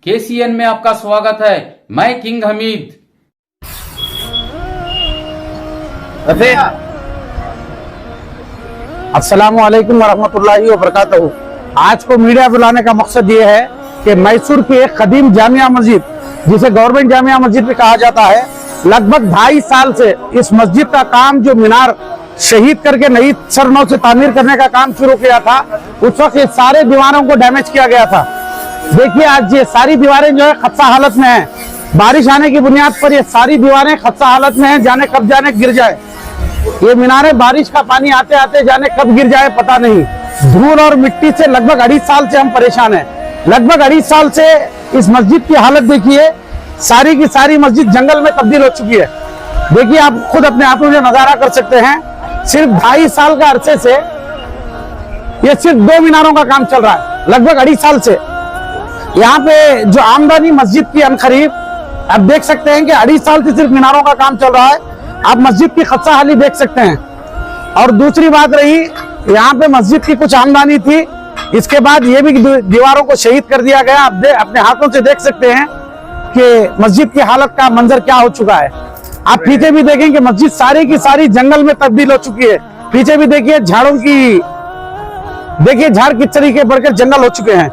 KCN में आपका स्वागत है। मैं किंग हमीद। अस्सलाम वालेकुम वरहमतुल्लाहि वबरकातुहू। आज को मीडिया बुलाने का मकसद ये है कि मैसूर की एक कदीम जामिया मस्जिद, जिसे गवर्नमेंट जामिया मस्जिद भी कहा जाता है, लगभग 2.5 साल से इस मस्जिद का काम, जो मीनार शहीद करके नई सरनों से तामीर करने का काम शुरू किया था, उस वक्त ये सारे दीवारों को डैमेज किया गया था। देखिए आज ये सारी दीवारें जो है खस्ता हालत में है। बारिश आने की बुनियाद पर ये सारी दीवारें खस्ता हालत में हैं, जाने कब जाने गिर जाए। ये मीनारें बारिश का पानी आते आते जाने कब गिर जाए पता नहीं। धूल और मिट्टी से लगभग 2.5 साल से हम परेशान हैं। लगभग 2.5 साल से इस मस्जिद की हालत देखिए, सारी की सारी मस्जिद जंगल में तब्दील हो चुकी है। देखिए आप खुद अपने आंखों से नजारा कर सकते हैं। सिर्फ 2.5 साल का अरसे से ये सिर्फ 2 मीनारों का काम चल रहा है। लगभग 2.5 साल से यहाँ पे जो आमदनी मस्जिद की अनखरीब, आप देख सकते हैं कि 2.5 साल से सिर्फ मीनारों का काम चल रहा है। आप मस्जिद की खस्ता हाली देख सकते हैं। और दूसरी बात रही, यहाँ पे मस्जिद की कुछ आमदनी थी, इसके बाद ये भी दीवारों को शहीद कर दिया गया। आप अपने हाथों से देख सकते हैं कि मस्जिद की हालत का मंजर क्या हो चुका है। आप पीछे भी देखें कि मस्जिद सारी की सारी जंगल में तब्दील हो चुकी है। पीछे भी देखिए झाड़ों की, देखिए झाड़ किस तरीके बढ़कर जंगल हो चुके हैं।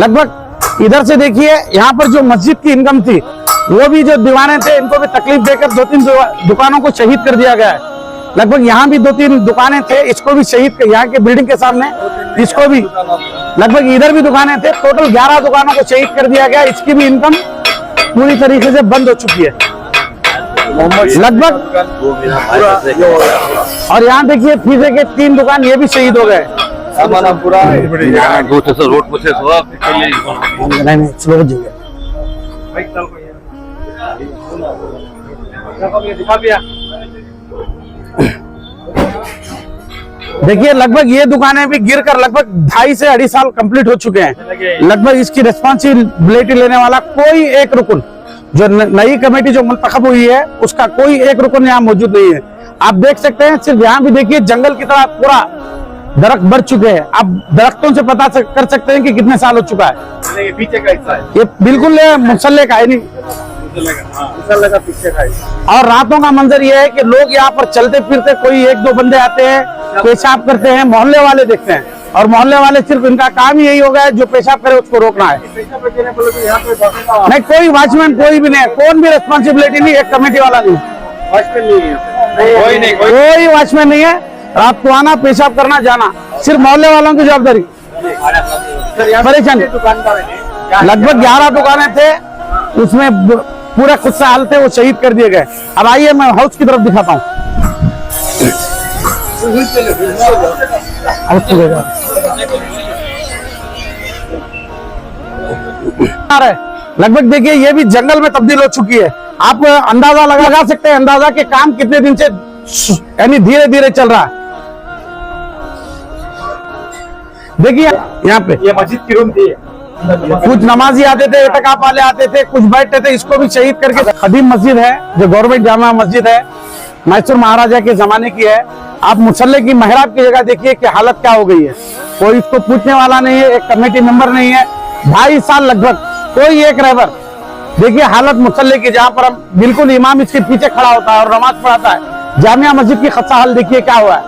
लगभग इधर से देखिए, यहाँ पर जो मस्जिद की इनकम थी, वो भी जो दीवाने थे, इनको भी तकलीफ देकर 2-3 दुकानों को शहीद कर दिया गया है। लगभग यहाँ भी 2-3 दुकानें थे, इसको भी शहीद कर, यहाँ के बिल्डिंग के सामने इसको भी, लगभग इधर भी दुकानें थे। टोटल 11 दुकानों को शहीद कर दिया गया। इसकी भी इनकम पूरी तरीके से बंद हो चुकी है लगभग। और यहाँ देखिए पीछे के 3 दुकान ये भी शहीद हो गए। पूरा देखिए लगभग ये दुकानें भी गिरकर लगभग 2.5 से 2.5 साल कंप्लीट हो चुके हैं। लगभग इसकी रिस्पॉन्सिबिलिटी लेने वाला कोई एक रुकन, जो नई कमेटी जो मुंतखब हुई है, उसका कोई एक रुकन यहाँ मौजूद नहीं है। आप देख सकते हैं, सिर्फ यहाँ भी देखिए जंगल की तरह पूरा दरख्त बढ़ चुके हैं। आप दरख्तों से पता कर सकते हैं कि कितने साल हो चुका है। ये पीछे का हिस्सा है, ये बिल्कुल मुसल्ले का है नहीं, मुसल्ले का पीछे का हिस्सा। और रातों का मंजर ये है कि लोग यहाँ पर चलते फिरते, कोई 1-2 बंदे आते हैं, पेशाब करते हैं, मोहल्ले वाले देखते हैं, और मोहल्ले वाले सिर्फ इनका काम ही यही हो गया है, जो पेशाब करे उसको रोकना है। नहीं, कोई वॉचमैन कोई भी नहीं है, कौन भी रिस्पॉन्सिबिलिटी नहीं, एक कमेटी वाला नहीं, कोई वॉचमैन नहीं है। रात को आना, पेशाब करना, जाना, सिर्फ मोहल्ले वालों की जवाबदारी। परेशानी लगभग 11 दुकानें थे, उसमें पूरे खुद से हाल थे, वो शहीद कर दिए गए। अब आइए मैं हाउस की तरफ दिखाता हूँ। लगभग देखिए ये भी जंगल में तब्दील हो चुकी है। आप अंदाजा लगा सकते हैं, अंदाजा के काम कितने दिन से यानी धीरे धीरे चल रहा है। देखिए यहाँ पे ये मस्जिद की रूम थी, कुछ नमाजी आते थे, इत्काफ वाले आते थे, कुछ बैठते थे, इसको भी शहीद करके। कदीम मस्जिद है, जो गवर्नमेंट जामा मस्जिद है, मैसूर महाराजा के जमाने की है। आप मुसल्ले की मेहराब की जगह देखिए कि हालत क्या हो गई है। कोई इसको पूछने वाला नहीं है, एक कमेटी मेंबर नहीं है। 2.5 साल लगभग कोई एक रहबर। देखिए हालत मुसल्ले की, जहाँ पर हम बिल्कुल इमाम इसके पीछे खड़ा होता है और नमाज पढ़ाता है। जामिया मस्जिद की खस्ता हाल देखिए क्या हुआ है।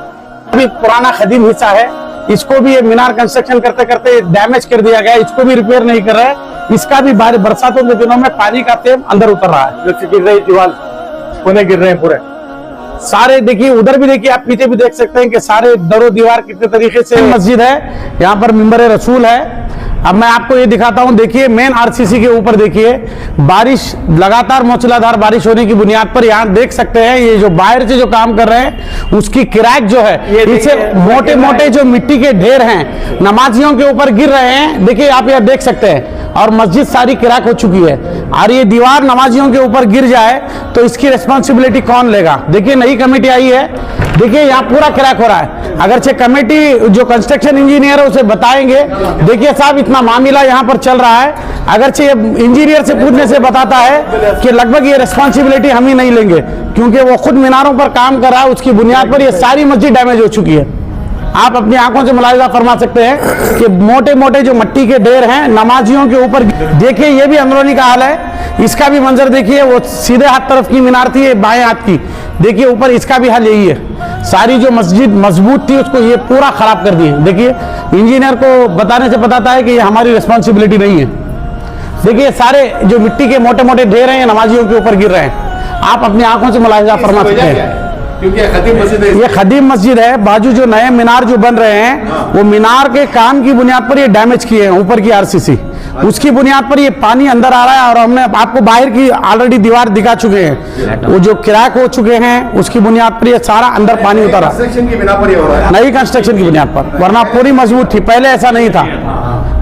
अभी पुराना कदीम हिस्सा है, इसको भी ये मीनार कंस्ट्रक्शन करते करते डैमेज कर दिया गया। इसको भी रिपेयर नहीं कर रहे। इसका भी बरसातों के दिनों में पानी का तेम अंदर उतर रहा है, गिर रही दीवार, कोने गिर रहे हैं पूरे सारे। देखिए उधर भी देखिए, आप पीछे भी देख सकते हैं कि सारे दरो दीवार कितने तरीके से। मस्जिद है, यहाँ पर मिंबर रसूल है। अब मैं आपको ये दिखाता हूँ। देखिए मेन आरसीसी के ऊपर देखिए, बारिश लगातार मूसलाधार बारिश होने की बुनियाद पर यहाँ देख सकते हैं, ये जो बाहर से जो काम कर रहे हैं उसकी क्रैक जो है, इसे मोटे मोटे जो मिट्टी के ढेर हैं नमाजियों के ऊपर गिर रहे हैं। देखिए आप यहाँ देख सकते हैं, और मस्जिद सारी क्रैक हो चुकी है। और ये दीवार नमाजियों के ऊपर गिर जाए तो इसकी रिस्पॉन्सिबिलिटी कौन लेगा। देखिए नई कमेटी आई है, देखिए यहाँ पूरा क्रैक हो रहा है। अगरचे कमेटी जो कंस्ट्रक्शन इंजीनियर है उसे बताएंगे, देखिए साहब इतना मामला यहाँ पर चल रहा है। अगरचे इंजीनियर से पूछने से बताता है कि लगभग ये रिस्पॉन्सिबिलिटी हम ही नहीं लेंगे, क्योंकि वो खुद मीनारों पर काम कर रहा है, उसकी बुनियाद पर ये सारी मस्जिद डैमेज हो चुकी है। आप अपनी आंखों से मुलाहिजा फरमा सकते हैं कि मोटे मोटे जो मिट्टी के ढेर हैं नमाजियों के ऊपर। देखिए ये भी अंदरूनी का हाल है, इसका भी मंजर देखिए। वो सीधे हाथ तरफ की मीनार थी, ये बाएं हाथ की, देखिए ऊपर इसका भी हाल यही है। सारी जो मस्जिद मजबूत थी उसको ये पूरा खराब कर दिए। देखिए इंजीनियर को बताने से बताता है कि ये हमारी रिस्पॉन्सिबिलिटी नहीं है। देखिए सारे जो मिट्टी के मोटे मोटे ढेर हैं ये नमाजियों के ऊपर गिर रहे हैं। आप अपनी आंखों से मुलाहिजा फरमा सकते हैं। क्योंकि खतीब मस्जिद है, ये खदीम मस्जिद है। बाजू जो नए मीनार जो बन रहे हैं वो मीनार के काम की बुनियाद पर ये डैमेज किए हैं, ऊपर की आरसीसी, उसकी बुनियाद पर ये पानी अंदर आ रहा है। और हमने आपको बाहर की ऑलरेडी दीवार दिखा चुके हैं, वो जो क्रैक हो चुके हैं उसकी बुनियाद पर ये सारा अंदर पानी उतरा। कंस्ट्रक्शन की बिना पर ये हो रहा है, नई कंस्ट्रक्शन की बुनियाद पर, वरना पूरी मजबूत थी, पहले ऐसा नहीं था।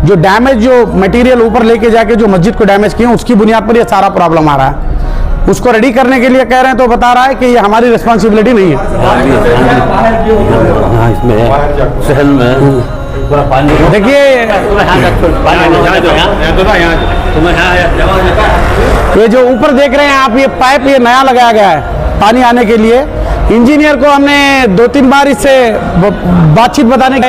जो डैमेज जो मटेरियल ऊपर लेके जाके जो मस्जिद को डैमेज किए उसकी बुनियाद पर ये सारा प्रॉब्लम आ रहा है। उसको रेडी करने के लिए कह रहे हैं तो बता रहा है कि ये हमारी रिस्पॉन्सिबिलिटी नहीं है। हाँ, इसमें सहल में पानी देखिए ये जो ऊपर देख रहे हैं आप, ये पाइप ये नया लगाया गया है पानी आने के लिए। इंजीनियर को हमने 2-3 बार इससे बातचीत बताने के,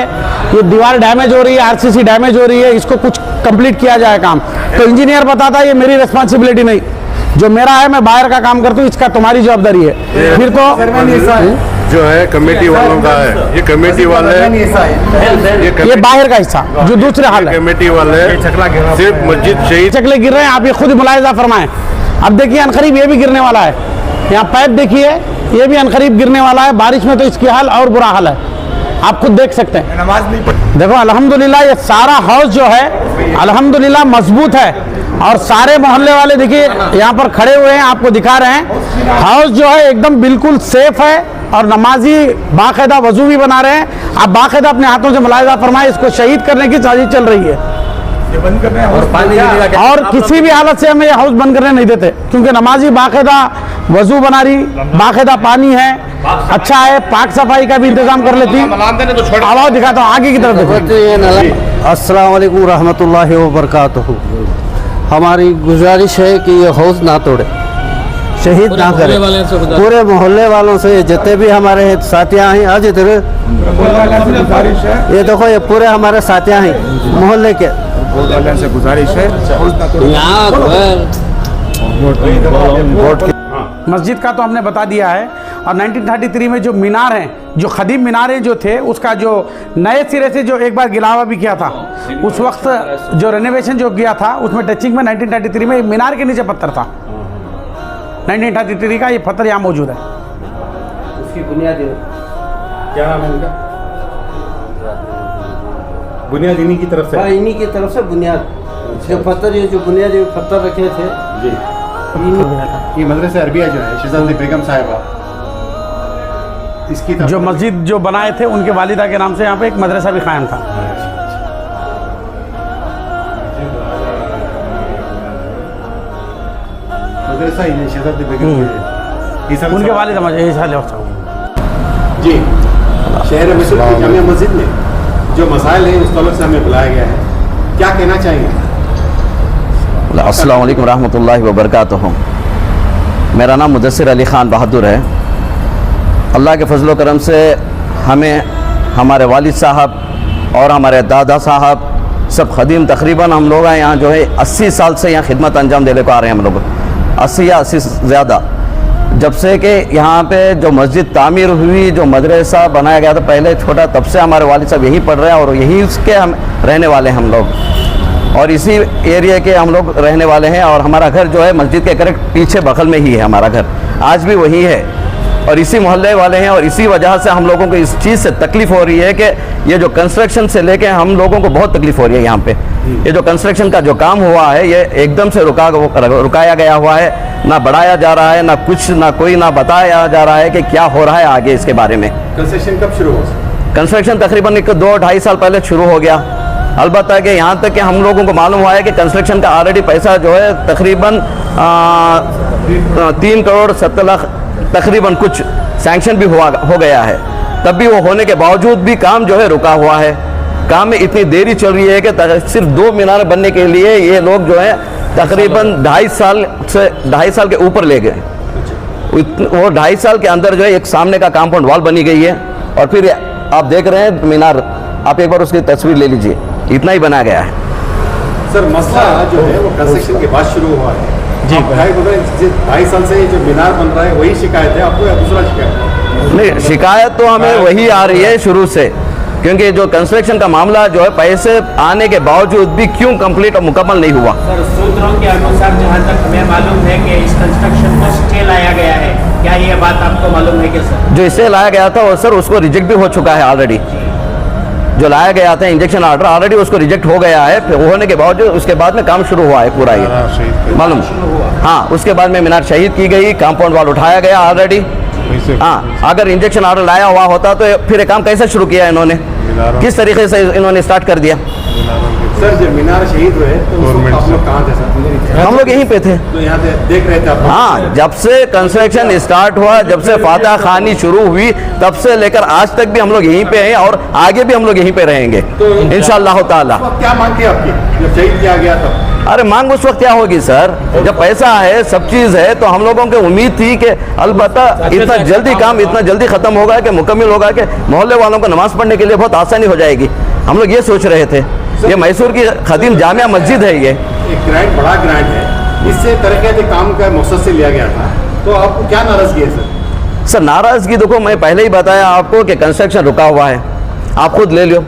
ये दीवार डैमेज हो रही है, आरसीसी डैमेज हो रही है, इसको कुछ कंप्लीट किया जाए काम। तो इंजीनियर बताता है ये मेरी रिस्पॉन्सिबिलिटी नहीं, जो मेरा है मैं बाहर का काम करता हूँ, इसका तुम्हारी जवाबदारी है। फिर तो जो है कमेटी वालों का है, ये कमेटी वाले ये बाहर का हिस्सा जो दूसरे हाल है, कमेटी वाले सिर्फ मस्जिद शहीद चकले गिर रहे हैं। आप ये खुद मुलाहिजा फरमाएं। अब देखिए अनकरीब ये भी गिरने वाला है, यहाँ पाइप देखिए ये भी अनकरीब गिरने वाला है। बारिश में तो इसकी हाल और बुरा हाल है, आप खुद देख सकते हैं। नमाज नहीं पढ़ी। देखो अल्हम्दुलिल्लाह ये सारा हाउस जो है अल्हम्दुलिल्लाह मजबूत है, और सारे मोहल्ले वाले देखिए यहाँ पर खड़े हुए हैं, आपको दिखा रहे हैं। हाउस जो है एकदम बिल्कुल सेफ है, और नमाजी बाकायदा वजू भी बना रहे हैं। आप बाकायदा अपने हाथों से मुलाहिजा फरमाए, इसको शहीद करने की साजिश चल रही है। ये बंद कर रहे हैं, और पानी और किसी भी हालत से हमें ये हाउस बंद करने नहीं देते, क्योंकि नमाजी बाकायदा वजू बना रही, बाकायदा पानी है, अच्छा है, पाक सफाई का भी इंतजाम कर लेती है। आवाज दिखाता हूँ आगे की तरफ देखो। अस्सलाम वालेकुम रहमतुल्लाहि व बरकातहू। हमारी गुजारिश है कि ये हौज ना तोड़े, शहीद ना करें। पूरे मोहल्ले वालों से जितने भी हमारे साथियाँ हैं, आज इधर गुजारिश है, ये देखो ये पूरे हमारे साथियाँ हैं मोहल्ले के। से गुजारिश है मस्जिद का तो हमने बता दिया है। और 1933 में जो मीनार हैं, जो खदीम मीनारें जो थे, उसका जो नए सिरे से जो एक बार गिलावा भी किया था, उस वक्त जो रेनोवेशन जो किया था उसमें टचिंग में 1933 में मीनार के नीचे पत्थर था। 1933 का ये पत्थर यहाँ मौजूद है। उसकी बुनियाद क्या नाम है इनका? बुनियाद इन्हीं की तरफ से, इन्हीं की तरफ से बुनियाद जो पत्थर, ये जो बुनियाद ये पत्थर रखे थे जी। ये मदरसा अरबिया जो है शहजादी बेगम साहिबा, इसकी तरफ जो मस्जिद जो बनाए थे उनके वालिदा के नाम से यहाँ पे एक मदरसा भी कायम था। मदरसा ही नहीं, शहजादी बेगम उनके वालिदा जी। शहर मिस्र की जामिया मस्जिद में जो मसाइल हैं उस तौर से हमें बुलाया गया है, क्या कहना चाहेंगे? अस्सलाम वालेकुम रहमतुल्लाहि व बरकातहू। मेरा नाम मुदस्सिर अली ख़ान बहादुर है। अल्लाह के फजल करम से हमें हमारे वालिद साहब और हमारे दादा साहब सब खदीम, तकरीबन हम लोग यहाँ जो है 80 साल से यहाँ खिदमत अंजाम देने को आ रहे हैं। हम लोग 80 या 80 से ज़्यादा, जब से कि यहाँ पे जो मस्जिद तामीर हुई, जो मदरसा बनाया गया था पहले छोटा, तब से हमारे वालिद साहब यहीं पढ़ रहे हैं और यहीं उसके हम रहने वाले हैं हम लोग, और इसी एरिया के हम लोग रहने वाले हैं। और हमारा घर जो है मस्जिद के करेक्ट पीछे बगल में ही है हमारा घर, आज भी वही है, और इसी मोहल्ले वाले हैं। और इसी वजह से हम लोगों को इस चीज़ से तकलीफ़ हो रही है कि ये जो कंस्ट्रक्शन से लेके हम लोगों को बहुत तकलीफ़ हो रही है। यहाँ पे ये जो कंस्ट्रक्शन का जो काम हुआ है ये एकदम से रुकाया गया हुआ है, ना बढ़ाया जा रहा है, ना कुछ, ना कोई, ना बताया जा रहा है कि क्या हो रहा है आगे इसके बारे में। कंस्ट्रक्शन कब शुरू हो? कंस्ट्रक्शन तकरीबन 2-2.5 साल पहले शुरू हो गया। अलबत्ता कि यहाँ तक कि हम लोगों को मालूम हुआ है कि कंस्ट्रक्शन का ऑलरेडी पैसा जो है तकरीबन 3 करोड़ 70 लाख तकरीबन कुछ सैंक्शन भी हो गया है। तब भी वो होने के बावजूद भी काम जो है रुका हुआ है। काम में इतनी देरी चल रही है कि सिर्फ 2 मीनार बनने के लिए ये लोग जो है तकरीबन 2.5 साल के ऊपर ले गए। वो 2.5 साल के अंदर जो है एक सामने का कंपाउंड वॉल बनी गई है, और फिर आप देख रहे हैं मीनार, आप एक बार उसकी तस्वीर ले लीजिए, इतना ही बनाया गया है। सर मसला जो है वो कंस्ट्रक्शन के बाद शुरू हुआ है जी। आप क्या बोल रहे हैं 22 साल से जो मीनार बन रहा है वही शिकायत है आपको या दूसरा शिकायत है? नहीं, शिकायत तो हमें वही आ रही है शुरू से, क्योंकि जो कंस्ट्रक्शन का मामला जो है पैसे आने के बावजूद भी क्यों कंप्लीट और मुकम्मल नहीं हुआ। सर सूत्रों के अनुसार जहां तक हमें मालूम है कि इस कंस्ट्रक्शन को स्टे लाया गया है, क्या ये बात आपको मालूम है कि सर? जो इससे लाया गया था वो सर उसको रिजेक्ट भी हो चुका है ऑलरेडी। जो लाया गया था इंजेक्शन ऑर्डर ऑलरेडी उसको रिजेक्ट हो गया है, फिर होने के बावजूद उसके बाद में काम शुरू हुआ है पूरा ये मालूम। हाँ, उसके बाद में मीनार शहीद की गई, कंपाउंड वॉल उठाया गया ऑलरेडी। हाँ, अगर इंजेक्शन ऑर्डर लाया हुआ होता तो फिर ये काम कैसे शुरू किया इन्होंने, किस तरीके से इन्होंने स्टार्ट कर दिया। सर जब मीनार शहीद हुए तो उस वक्त आप लोग कहाँ थे सर? हम लोग यहीं पे थे। तो यहाँ पे देख रहे थे आप? हाँ, जब से कंस्ट्रक्शन स्टार्ट हुआ, जब से फातह खानी शुरू हुई, तब से लेकर आज तक भी हम लोग यहीं पे हैं और आगे भी हम लोग यहीं पे रहेंगे इंशाअल्लाह ताला। क्या मांग थी आपकी जब शहीद किया गया तब? अरे मांग उस वक्त क्या होगी सर, जब पैसा है, सब चीज़ है, तो हम लोगों की उम्मीद थी कि अलबत्ता इतना जल्दी काम इतना जल्दी ख़त्म होगा कि मुकम्मल होगा कि मोहल्ले वालों को नमाज़ पढ़ने के लिए बहुत आसानी हो जाएगी। हम लोग ये सोच रहे थे। ये मैसूर की खदीम जामिया मस्जिद है, ये एक ग्रांट बड़ा ग्रांट है, इससे तरक्याती काम का मकसद से लिया गया था, तो आपको क्या नाराज़गी है सर? सर नाराज़गी देखो, मैं पहले ही बताया आपको कि कंस्ट्रक्शन रुका हुआ है, आप खुद ले लो।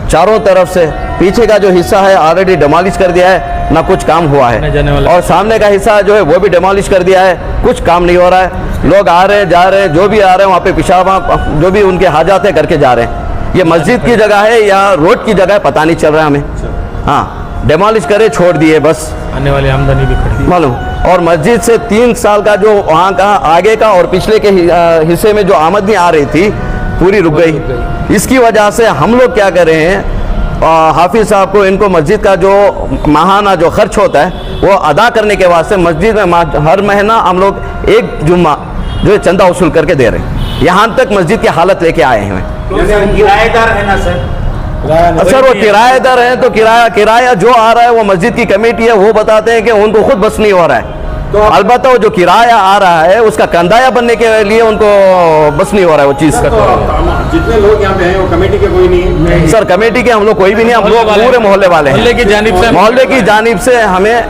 चारों तरफ से पीछे का जो हिस्सा है ऑलरेडी डिमोलिश कर दिया है, ना कुछ काम हुआ है, और सामने का हिस्सा जो है वो भी डिमोलिश कर दिया है, कुछ काम नहीं हो रहा है। लोग आ रहे हैं, जा रहे हैं, जो भी आ रहे हैं वहाँ पे पेशाब जो भी उनके हाजात है करके जा रहे हैं। ये मस्जिद की जगह है या रोड की जगह है पता नहीं चल रहा है हमें। हाँ, डिमोलिश करे छोड़ दिए बस, आने वाली आमदनी भी खड़ी मालूम। और मस्जिद से 3 साल का जो वहाँ का आगे का और पिछले के हिस्से में जो आमदनी आ रही थी पूरी रुक गई। इसकी वजह से हम लोग क्या कर रहे हैं, हाफिज साहब को, इनको मस्जिद का जो माहाना जो खर्च होता है वो अदा करने के वास्ते मस्जिद में हर महीना हम लोग एक जुम्मा जो है चंदा वसूल करके दे रहे हैं। यहाँ तक मस्जिद की हालत लेके आए हैं। किराएदार है ना सर? सर वो किराएदार हैं तो किराया जो आ रहा है वो मस्जिद की कमेटी है, वो बताते हैं कि उनको खुद बस नहीं हो रहा है। तो अलबत्ता वो जो किराया आ रहा है उसका कंदाया बनने के लिए उनको बस नहीं हो रहा है वो चीज़ का। जितने लोग यहाँ पे हैं वो कमेटी के कोई नहीं है? सर कमेटी के हम लोग कोई भी नहीं, हम लोग पूरे मोहल्ले वाले हैं। मोहल्ले की जानिब से हमें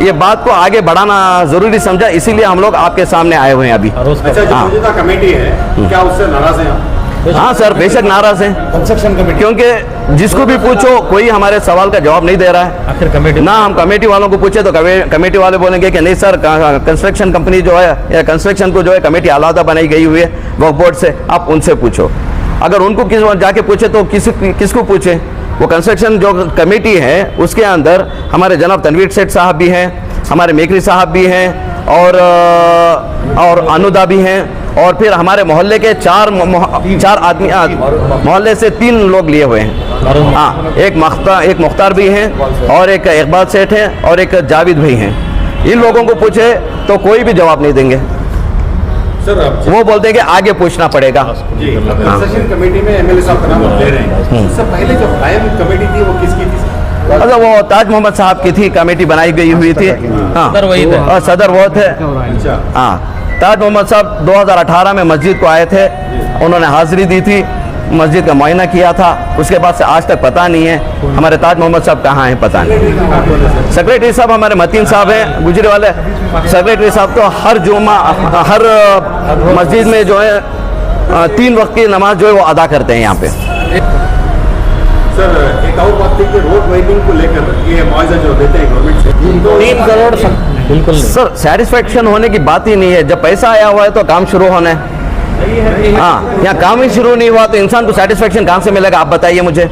ये बात को आगे बढ़ाना जरूरी समझा, इसीलिए हम लोग आपके सामने आए हुए हैं अभी। अच्छा, जो मौजूदा कमेटी है क्या उससे नाराज हैं आप? हाँ सर, बेशक नाराज हैं कंस्ट्रक्शन कमेटी, क्योंकि जिसको भी पूछो कोई हमारे सवाल का जवाब नहीं दे रहा है। आखिर कमेटी ना, हम कमेटी वालों को पूछे तो कमेटी वाले बोलेंगे कि नहीं सर, कंस्ट्रक्शन कंपनी जो है या कंस्ट्रक्शन को जो है कमेटी आलादा बनाई गई हुई है वक्फ बोर्ड से, आप उनसे पूछो। अगर उनको जाके पूछे तो किसको पूछे? वो कंस्ट्रक्शन जो कमेटी है उसके अंदर हमारे जनाब तनवीर सेठ साहब भी हैं, हमारे मेकरी साहब भी हैं, और अनुदा भी हैं, और फिर हमारे मोहल्ले के चार आदमी, मोहल्ले से 3 लोग लिए हुए हैं। हाँ, एक मुख्तार भी हैं, और एक इकबाल सेठ हैं, और एक जावेद भाई हैं। इन लोगों को पूछे तो कोई भी जवाब नहीं देंगे। सर वो बोलते हैं कि आगे पूछना पड़ेगा। जी, कंस्ट्रक्शन कमेटी में एमएलए साहब का नाम ले रहे हैं। उससे पहले जो कायम कमेटी थी वो किसकी थी? अच्छा, वो ताज मोहम्मद साहब की थी, कमेटी बनाई गई हुई थी। हाँ, और सदर वो थे। हाँ, ताज मोहम्मद साहब 2018 में मस्जिद को आए थे, उन्होंने हाजिरी दी थी, मस्जिद का मुआयना किया था। उसके बाद से आज तक पता नहीं है हमारे ताज मोहम्मद साहब कहाँ हैं, पता नहीं। सेक्रेटरी साहब हमारे मतीन साहब हैं, गुजरे वाले सेक्रेटरी साहब, तो हर जुम्मा हर मस्जिद में जो है 3 वक्त की नमाज जो है वो अदा करते हैं यहाँ पे। सर एक और बात थी कि रोड वाइडनिंग को लेकर ये मुआवजा जो देते हैं गवर्नमेंट से, 3 करोड़ बिल्कुल सर, सेटिस्फेक्शन होने की बात ही नहीं है। जब पैसा आया हुआ है तो काम शुरू होना है। हाँ, यहाँ काम ही शुरू नहीं हुआ तो इंसान को सेटिस्फेक्शन कहाँ से मिलेगा, आप बताइए मुझे।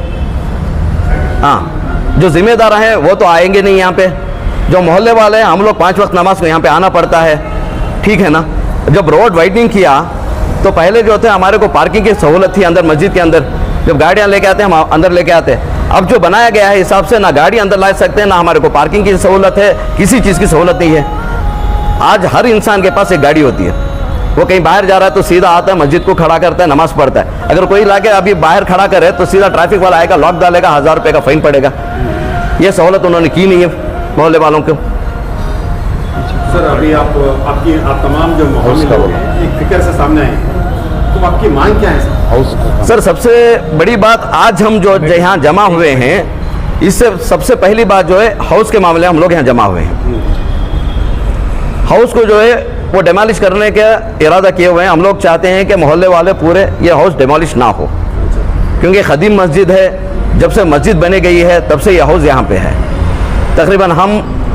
हाँ, जो जिम्मेदार हैं वो तो आएंगे नहीं यहाँ पे, जो मोहल्ले वाले हैं, हम लोग 5 वक्त नमाज को यहाँ पे आना पड़ता है, ठीक है ना। जब रोड वाइडनिंग किया तो पहले जो थे हमारे को पार्किंग की सहूलत थी अंदर मस्जिद के अंदर, जब गाड़ियाँ लेके आते हैं हम अंदर लेके आते हैं। अब जो बनाया गया है हिसाब से ना गाड़ी अंदर ला सकते हैं, ना हमारे को पार्किंग की सहूलत है, किसी चीज़ की सहूलत नहीं है। आज हर इंसान के पास एक गाड़ी होती है, वो कहीं बाहर जा रहा है तो सीधा आता है, मस्जिद को खड़ा करता है, नमाज पढ़ता है। अगर कोई लाके अभी बाहर खड़ा करे तो सीधा ट्रैफिक वाला आएगा, लॉक डालेगा, 1000 रुपये का फाइन पड़ेगा। ये सहूलत उन्होंने की नहीं है मोहल्ले वालों को। सर अभी आप तमाम जो मोहल्ले लोग हैं एक फिक्र से सामने आए हैं, तो आपकी मांग क्या है सर? सर सबसे बड़ी बात आज हम जो यहाँ जमा हुए हैं, इससे सबसे पहली बात जो है हाउस के मामले में हम लोग यहाँ जमा हुए हैं। हाउस को जो है वो डेमोलिश करने का इरादा किए हुए हैं। हम लोग चाहते हैं कि मोहल्ले वाले पूरे ये हाउस डेमोलिश ना हो, क्योंकि खदीम मस्जिद है, जब से मस्जिद बनी गई है तब से ये हाउस यहाँ पे है। तकरीबन हम,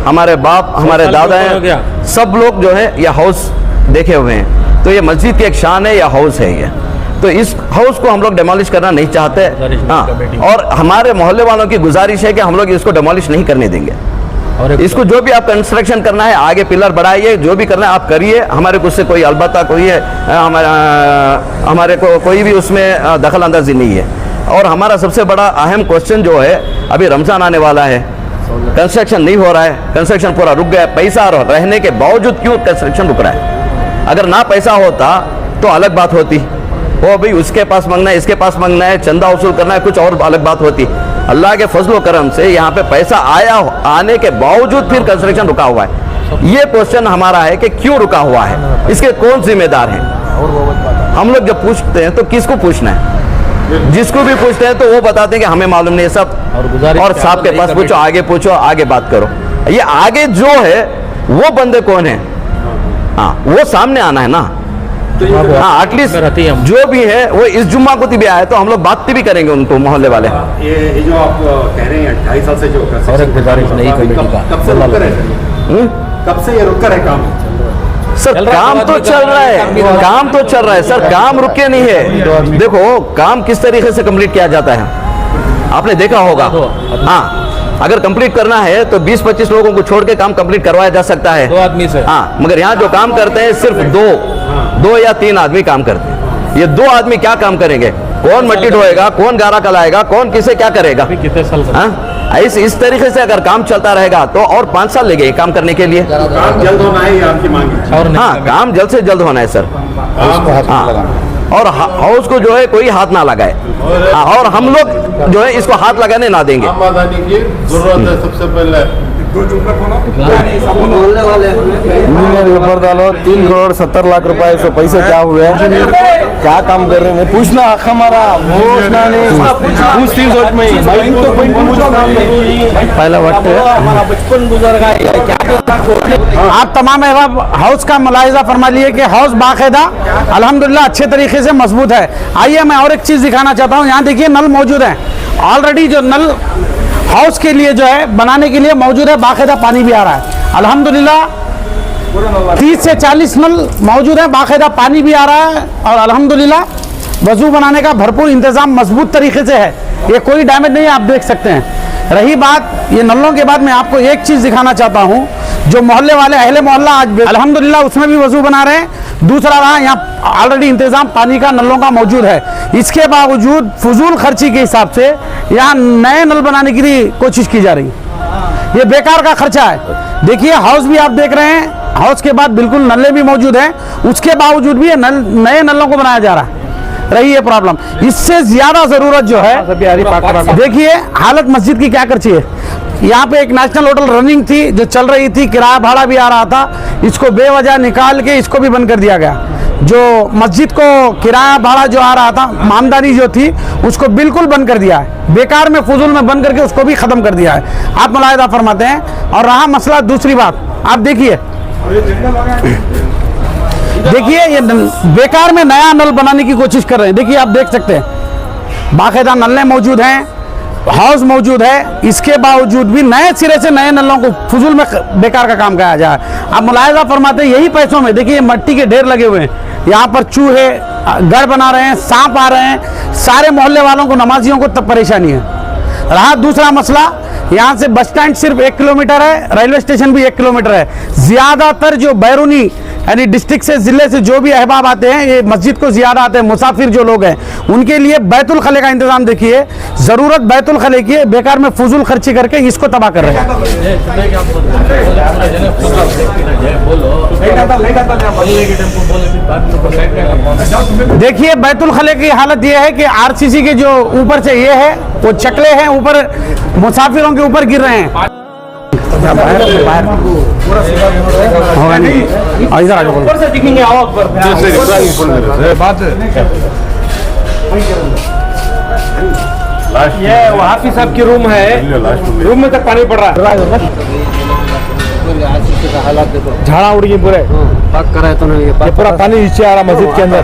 हमारे बाप, हमारे दादा हैं, सब लोग जो है ये हाउस देखे हुए हैं। तो ये मस्जिद की एक शान है, यह हाउस है ये। तो इस हाउस को हम लोग डेमोलिश करना नहीं चाहते। हाँ, और हमारे मोहल्ले वालों की गुजारिश है कि हम लोग इसको डेमोलिश नहीं करने देंगे। इसको जो भी आप कंस्ट्रक्शन करना है, आगे पिलर बढ़ाइए, जो भी करना है आप करिए, हमारे को उससे कोई अलबत्ता कोई है हमारे को कोई भी उसमें दखल अंदाजी नहीं है। और हमारा सबसे बड़ा अहम क्वेश्चन जो है, अभी रमज़ान आने वाला है, कंस्ट्रक्शन नहीं हो रहा है, कंस्ट्रक्शन पूरा रुक गया है। पैसा रहने के बावजूद क्यों कंस्ट्रक्शन रुक रहा है? अगर ना पैसा होता तो अलग बात होती, वो भाई उसके पास मांगना है, इसके पास मांगना है, चंदा वसूल करना है, कुछ और अलग बात होती। अल्लाह के फजल करम से यहाँ पे पैसा आने के बावजूद फिर कंस्ट्रक्शन रुका हुआ है। ये क्वेश्चन हमारा है कि क्यों रुका हुआ है, इसके कौन जिम्मेदार है? हम लोग जब पूछते हैं तो किसको पूछना है? जिसको भी पूछते हैं तो वो बताते हैं कि हमें मालूम नहीं है सब, और साहब के पास पूछो, आगे पूछो, आगे बात करो। ये आगे जो है वो बंदे कौन है? हाँ, वो सामने आना है ना। हाँ, एटलीस्ट जो भी है वो इस जुम्मा को भी आया तो हम लोग बात भी करेंगे उनको, मोहल्ले वाले। ये जो आप कह रहे हैं 2.5 साल से जो कब से रुक कर है? कब से ये रुक कर है काम? सर काम तो चल रहा है, काम तो चल रहा है सर, काम रुके नहीं है। देखो काम किस तरीके से कंप्लीट किया जाता है, आपने देखा होगा। हाँ, अगर कंप्लीट करना है तो 20-25 लोगों को छोड़ के काम कंप्लीट करवाया जा सकता है 2 आदमी से। हाँ, मगर यहाँ जो काम करते हैं सिर्फ 2 या 3 आदमी काम करते हैं। ये 2 आदमी क्या काम करेंगे? कौन मट्टी ढोएगा, कौन गारा कलाएगा, कौन किसे क्या करेगा? कितने साल इस तरीके से अगर काम चलता रहेगा तो और 5 साल लगेंगे काम करने के लिए। काम जल्द होना है, ये आपकी मांग है? हाँ, काम जल्द से जल्द होना है सर। हाँ, और हाउस को जो है कोई हाथ ना लगाए, और हम लोग जो है इसको हाथ लगाने ना देंगे। आम आदमी की जरूरत है सबसे पहले। ऊपर डालो 3 करोड़ 70 लाख रुपए से पैसे क्या हुए, क्या काम कर रहे हैं? पूछना हक हमारा, पूछना नहीं, पूछती सोच में ही पहला वक्त हमारा बचपन गुजर गया। आप तमाम अहबाब हाउस का मुलाहिजा फरमा लिए कि हाउस बाकायदा अल्हम्दुलिल्लाह अच्छे तरीके से मजबूत है। आइए मैं और एक चीज़ दिखाना चाहता हूँ। यहाँ देखिए नल मौजूद है ऑलरेडी, जो नल हाउस के लिए जो है बनाने के लिए मौजूद है, बाकायदा पानी भी आ रहा है अल्हम्दुलिल्लाह। 30 से 40 नल मौजूद है, बाकायदा पानी भी आ रहा है, और अल्हम्दुलिल्लाह वजू बनाने का भरपूर इंतज़ाम मजबूत तरीके से है, ये कोई डैमेज नहीं है, आप देख सकते हैं। रही बात ये नलों के बाद, मैं आपको एक चीज़ दिखाना चाहता हूँ, जो मोहल्ले वाले अहले मोहल्ला आज अल्हम्दुलिल्लाह उसमें भी वजू बना रहे हैं। दूसरा रहा, यहाँ ऑलरेडी इंतज़ाम पानी का, नलों का मौजूद है। इसके बावजूद फजूल खर्ची के हिसाब से यहाँ नए नल बनाने की कोशिश की जा रही है, ये बेकार का खर्चा है। देखिए हाउस भी आप देख रहे हैं, हाउस के बाद बिल्कुल नल्ले भी मौजूद हैं, उसके बावजूद भी नए नलों को बनाया जा रहा है। रही है प्रॉब्लम, इससे ज्यादा जरूरत जो है, देखिए हालत मस्जिद की क्या करती है। यहाँ पे एक नेशनल होटल रनिंग थी जो चल रही थी, किराया भाड़ा भी आ रहा था, इसको बेवजह निकाल के इसको भी बंद कर दिया गया। जो मस्जिद को किराया भाड़ा जो आ रहा था, आमदनी जो थी, उसको बिल्कुल बंद कर दिया है, बेकार में फजूल में बंद करके उसको भी ख़त्म कर दिया है। आप मुलाहिजा फरमाते हैं। और रहा मसला, दूसरी बात आप देखिए, ये बेकार में नया नल बनाने की कोशिश कर रहे हैं। देखिए आप देख सकते हैं बाकायदा नल्ले मौजूद हैं, हाउस मौजूद है, इसके बावजूद भी नए सिरे से नए नलों को फजूल में बेकार का काम किया जाए। आप मुलाहिजा फरमाते हैं, यही पैसों में देखिए मट्टी के ढेर लगे हुए हैं, यहाँ पर चूहे घर बना रहे हैं, सांप आ रहे हैं, सारे मोहल्ले वालों को, नमाजियों को तब परेशानी है। रहा दूसरा मसला, यहाँ से बस स्टैंड सिर्फ 1 किलोमीटर है, रेलवे स्टेशन भी 1 किलोमीटर है। ज़्यादातर जो बैरूनी यानी डिस्ट्रिक्ट से, ज़िले से जो भी अहबाब आते हैं, ये मस्जिद को ज़्यादा आते हैं, मुसाफिर जो लोग हैं, उनके लिए बैतुल खले का इंतज़ाम देखिए, ज़रूरत बैतुल खले की है, बेकार में फजूल खर्ची करके इसको तबाह कर रहे हैं। देखिए बैतुल खले की हालत ये है कि RCC के जो ऊपर से ये है, वो चकले हैं ऊपर, मुसाफिरों के ऊपर गिर रहे हैं। होगा नहीं। इधर आ जाओ। ऊपर से दिखेंगे, आओ अकबर। ये वहाँ की साहब की रूम है, रूम में तक पानी पड़ रहा है। झाड़ा उड़ गई पूरे, बात कर रहे तो नहीं, ये पूरा पानी नीचे आ रहा मस्जिद के अंदर।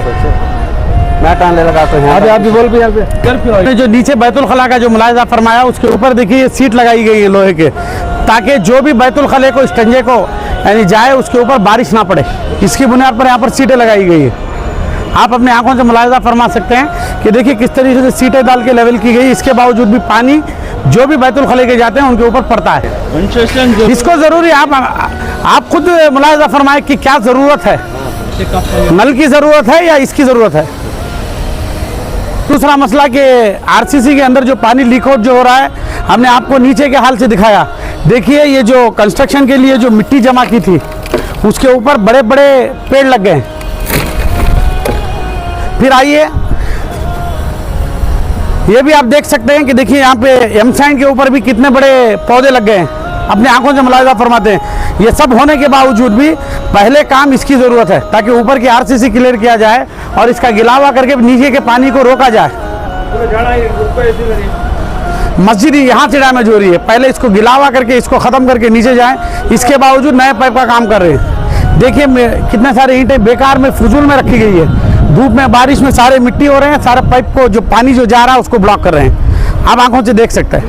मैं टाने लगा तो अभी आप भी बोल भी यहाँ पे जो नीचे बैतुल खला का जो मुलाहिजा फरमाया, उसके ऊपर देखिए सीट लगाई गई है लोहे के, ताकि जो भी बैतुल खले को स्टंजे को यानी जाए उसके ऊपर बारिश ना पड़े। इसकी बुनियाद पर यहाँ पर सीटें लगाई गई है। आप अपने आंखों से मुलाहिजा फरमा सकते हैं कि देखिए किस तरीके से सीटें डाल के लेवल की गई। इसके बावजूद भी पानी जो भी बैतुल खले के जाते हैं उनके ऊपर पड़ता है। इसको ज़रूरी आप खुद मुलाहिजा फरमाएं कि क्या ज़रूरत है, नल की ज़रूरत है या इसकी ज़रूरत है। दूसरा मसला कि आरसीसी के अंदर जो पानी लीक आउट जो हो रहा है, हमने आपको नीचे के हाल से दिखाया। देखिए ये जो कंस्ट्रक्शन के लिए जो मिट्टी जमा की थी उसके ऊपर बड़े बड़े पेड़ लग गए। फिर आइए ये भी आप देख सकते हैं कि देखिए यहाँ पे एम सैंड के ऊपर भी कितने बड़े पौधे लग गए हैं। अपने आंखों से मुलाहिजा फरमाते हैं। ये सब होने के बावजूद भी पहले काम इसकी ज़रूरत है ताकि ऊपर की आरसीसी क्लियर किया जाए और इसका गिलावा करके नीचे के पानी को रोका जाए। मस्जिद यहाँ से डैमेज हो रही है, पहले इसको गिलावा करके इसको ख़त्म करके नीचे जाए। इसके बावजूद नए पाइप का काम कर रहे हैं। देखिए कितने सारे ईंटें बेकार में फजूल में रखी गई है। धूप में बारिश में सारे मिट्टी हो रहे हैं, सारे पाइप को जो पानी जो जा रहा है उसको ब्लॉक कर रहे हैं। आप आंखों से देख सकते हैं।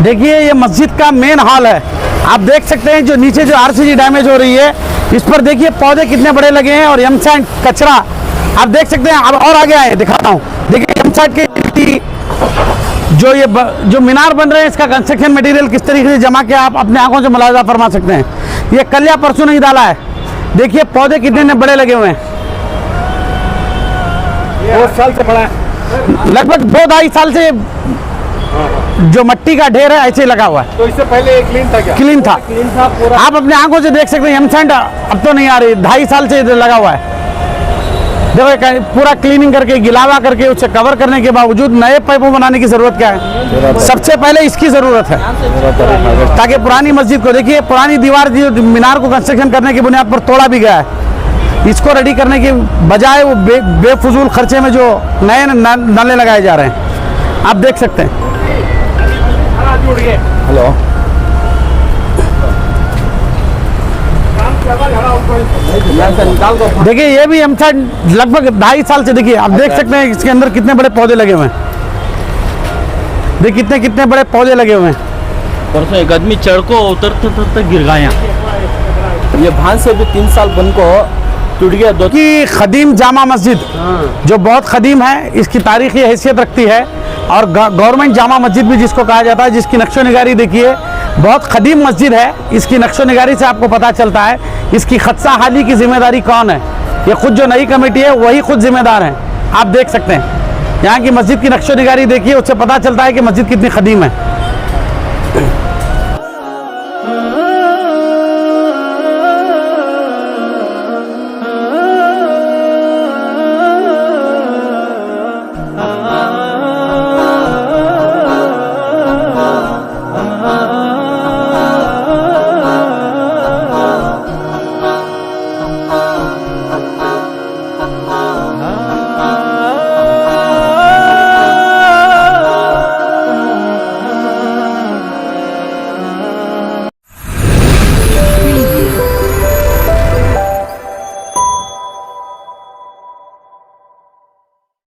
देखिए ये मस्जिद का मेन हॉल है। आप देख सकते हैं जो नीचे जो आरसीसी डैमेज हो रही है, इस पर देखिए पौधे कितने बड़े लगे हैं और एम सैंड कचरा आप देख सकते हैं। अब और आगे आए दिखाता हूँ। देखिए एम सैंड के जो मीनार बन रहे हैं, इसका कंस्ट्रक्शन मटेरियल किस तरीके से जमा के आप अपने आंखों से मुलाहिजा फरमा सकते हैं। ये कल या परसों नहीं डाला है। देखिए पौधे कितने बड़े लगे हुए हैं। 2 साल से पड़ा है, लगभग 2-2.5 साल से जो मट्टी का ढेर है ऐसे ही लगा हुआ है। तो इससे पहले एक क्लीन था क्या? क्लीन था। पूरा। आप अपने आंखों से देख सकते हैं एम सैंड अब तो नहीं आ रही, 2.5 साल से लगा हुआ है। देखो पूरा क्लीनिंग करके गिलावा करके उसे कवर करने के बावजूद नए पाइपों बनाने की जरूरत क्या है? सबसे पहले इसकी जरूरत है ताकि पुरानी मस्जिद को देखिए, पुरानी दीवार जो मीनार को कंस्ट्रक्शन करने की बुनियाद पर तोड़ा भी गया है। इसको रेडी करने के बजाय वो बेफजूल खर्चे में जो नए नाले लगाए जा रहे हैं, आप देख सकते हैं। हेलो, देखिए ये भी एम सैंड लगभग 2.5 साल से, देखिए आप देख सकते हैं इसके अंदर कितने बड़े पौधे लगे हुए हैं। देखिए कितने बड़े पौधे लगे हुए हैं। परसों एक आदमी चढ़ को उतरते गिर गया। ये भान से भी 3 साल बन को टूट गया। की खदीम जामा मस्जिद जो बहुत खदीम है, इसकी तारीखी हैसियत रखती है और गवर्नमेंट जामा मस्जिद भी जिसको कहा जाता है, जिसकी नक्शो निगारी देखिए बहुत खदीम मस्जिद है। इसकी नक्शो निगारी से आपको पता चलता है इसकी खदसा हाली की जिम्मेदारी कौन है। ये खुद जो नई कमेटी है वही खुद जिम्मेदार हैं। आप देख सकते हैं यहाँ की मस्जिद की नक्शो निगारी देखिए, उससे पता चलता है कि मस्जिद कितनी खदीम है।